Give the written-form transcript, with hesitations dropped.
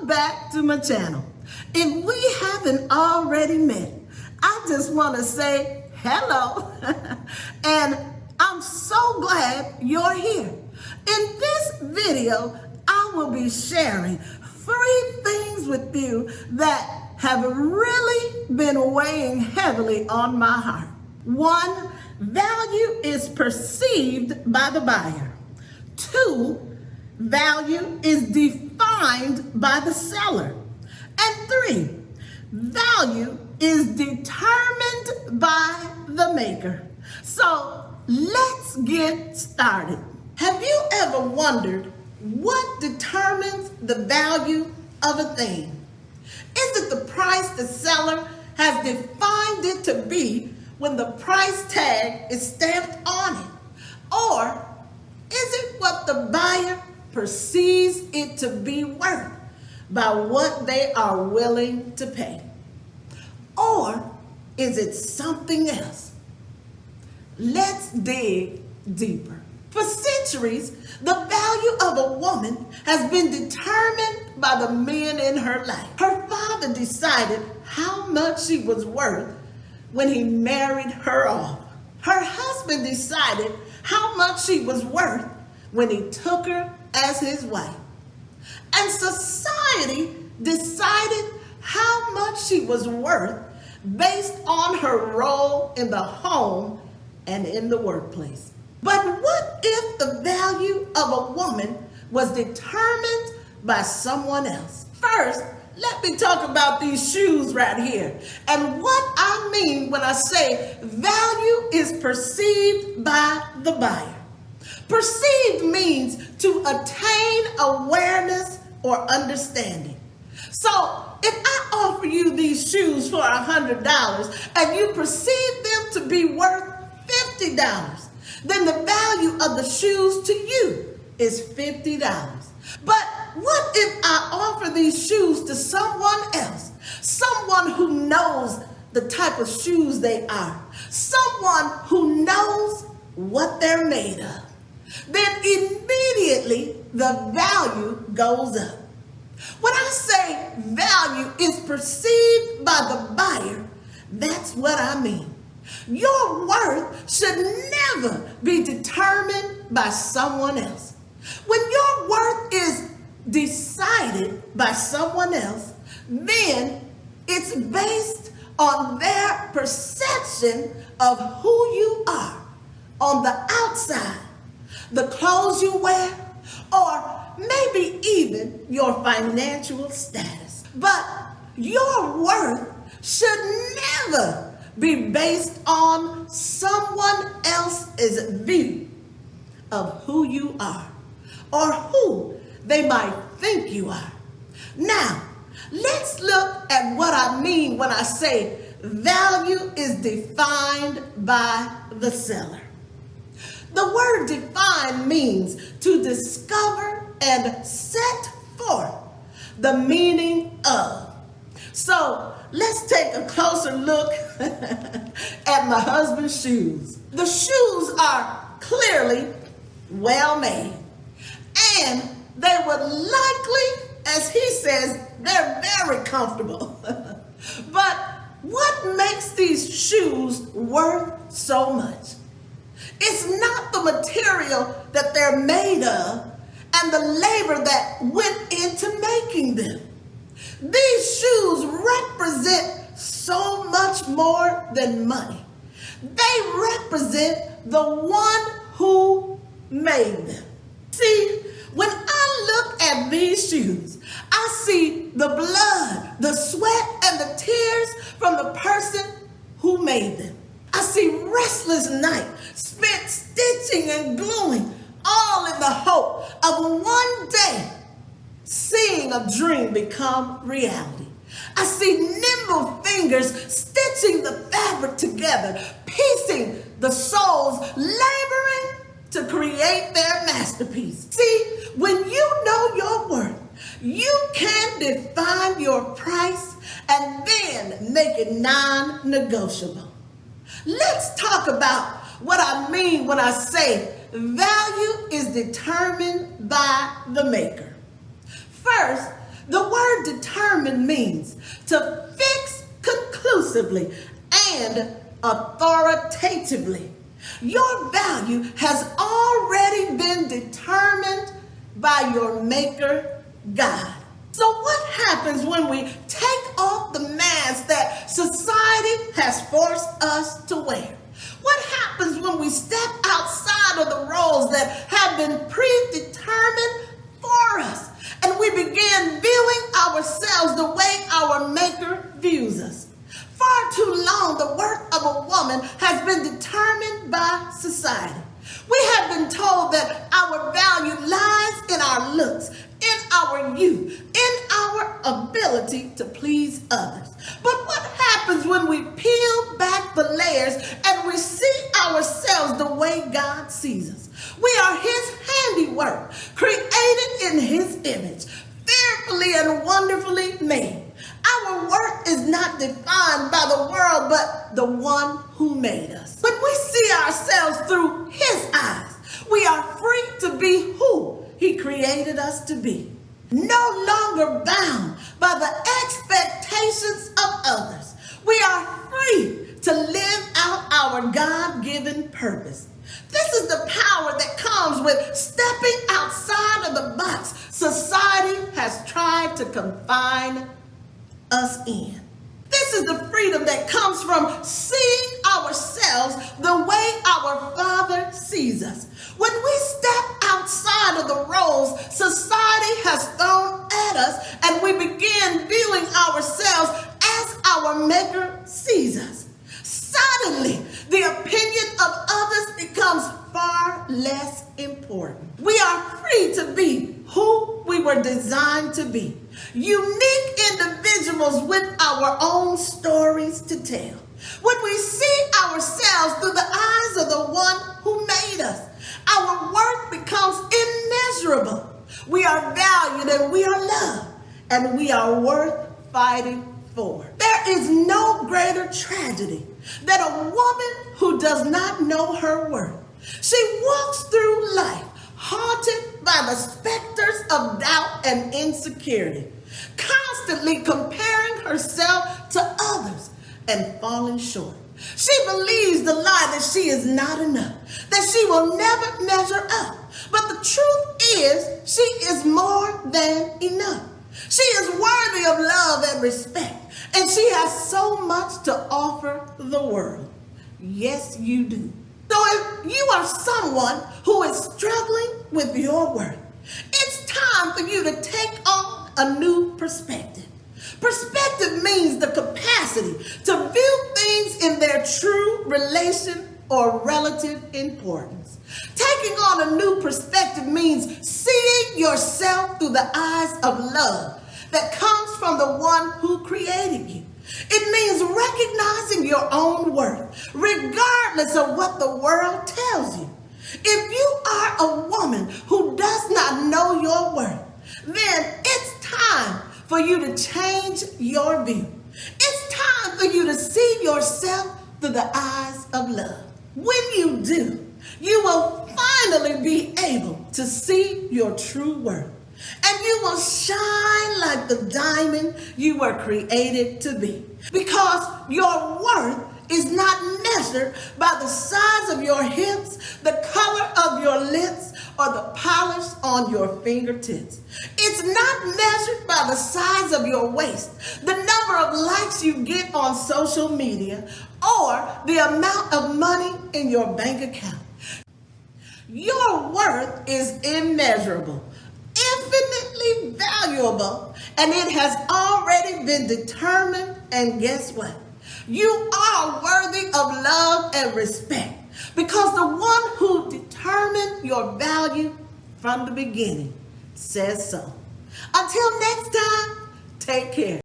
Welcome back to my channel. If we haven't already met, I just want to say hello and I'm so glad you're here. In this video, I will be sharing 3 things with you that have really been weighing heavily on my heart. 1, value is perceived by the buyer. 2, value is defined by the seller. And 3, value is determined by the maker. So let's get started. Have you ever wondered what determines the value of a thing? Is it the price the seller has defined it to be when the price tag is stamped on it? Or is it what the buyer perceives it to be worth by what they are willing to pay? Or is it something else? Let's dig deeper. For centuries, the value of a woman has been determined by the men in her life. Her father decided how much she was worth when he married her off. Her husband decided how much she was worth when he took her as his wife. And society decided how much she was worth based on her role in the home and in the workplace. But what if the value of a woman was determined by someone else? First, let me talk about these shoes right here and what I mean when I say value is perceived by the buyer. Perceived means to attain awareness or understanding. So if I offer you these shoes for $100 and you perceive them to be worth $50, then the value of the shoes to you is $50. But what if I offer these shoes to someone else? Someone who knows the type of shoes they are. Someone who knows what they're made of. Then immediately the value goes up. When I say value is perceived by the buyer, that's what I mean. Your worth should never be determined by someone else. When your worth is decided by someone else, then it's based on their perception of who you are on the outside, the clothes you wear, or maybe even your financial status. But your worth should never be based on someone else's view of who you are or who they might think you are. Now, let's look at what I mean when I say value is defined by the seller. The word define means to discover and set forth the meaning of. So let's take a closer look at my husband's shoes. The shoes are clearly well made, and they would likely, as he says, they're very comfortable. But what makes these shoes worth so much? It's not the material that they're made of and the labor that went into making them. These shoes represent so much more than money. They represent the one who made them. See, when I look at these shoes, I see the blood, the sweat, and the tears from the person who made them. I see restless nights spent stitching and gluing, all in the hope of one day seeing a dream become reality. I see nimble fingers stitching the fabric together, piecing the soles, laboring to create their masterpiece. See, when you know your worth, you can define your price and then make it non-negotiable. Let's talk about what I mean when I say value is determined by the maker. First, the word determine means to fix conclusively and authoritatively. Your value has already been determined by your Maker, God. So what happens when we take off the mask that society has forced us to wear? What happens when we step outside of the roles that have been predetermined for us and we begin viewing ourselves the way our Maker views us? Far too long, the worth of a woman has been determined by society. We have been told that our value lies in our looks, in our youth, in our ability to please others. But what happens when we peel back the layers and we see ourselves the way God sees us? We are His handiwork, created in His image, fearfully and wonderfully made. Our worth is not defined by the world, but the one who made us. When we see ourselves through His eyes, we are free to be who He created us to be. No longer bound by the expectations of others. We are free to live out our God-given purpose. This is the power that comes with stepping outside of the box society has tried to confine us in. This is the freedom that comes from seeing ourselves the way our Father sees us. When we step outside of the roles society has thrown at us and we begin viewing ourselves as our Maker sees us, suddenly the opinion of others becomes far less important. We are free to be who we were designed to be. Unique individuals with our own stories to tell. When we see ourselves through the eyes of the one who made us, our worth becomes immeasurable. We are valued and we are loved, and we are worth fighting for. There is no greater tragedy than a woman who does not know her worth. She walks through life haunted by the specters of doubt and insecurity, constantly comparing herself to others and falling short. She believes the lie that she is not enough, that she will never measure up. But the truth is, she is more than enough. She is worthy of love and respect, and she has so much to offer the world. Yes, you do. So if you are someone who is struggling with your worth, it's time for you to take on a new perspective. Perspective means the capacity to view things in their true relation or relative importance. Taking on a new perspective means seeing yourself through the eyes of love that comes from the one who created you. It means recognizing your own worth, regardless of what the world tells you. If you are a woman who does not know your worth, then it's time for you to change your view. It's time for you to see yourself through the eyes of love. When you do, you will finally be able to see your true worth. And you will shine like the diamond you were created to be. Because your worth is not measured by the size of your hips, the color of your lips, or the polish on your fingertips. It's not measured by the size of your waist, the number of likes you get on social media, or the amount of money in your bank account. Your worth is immeasurable, infinitely valuable, and it has already been determined. And guess what? You are worthy of love and respect, because the one who determined your value from the beginning says so. Until next time, take care.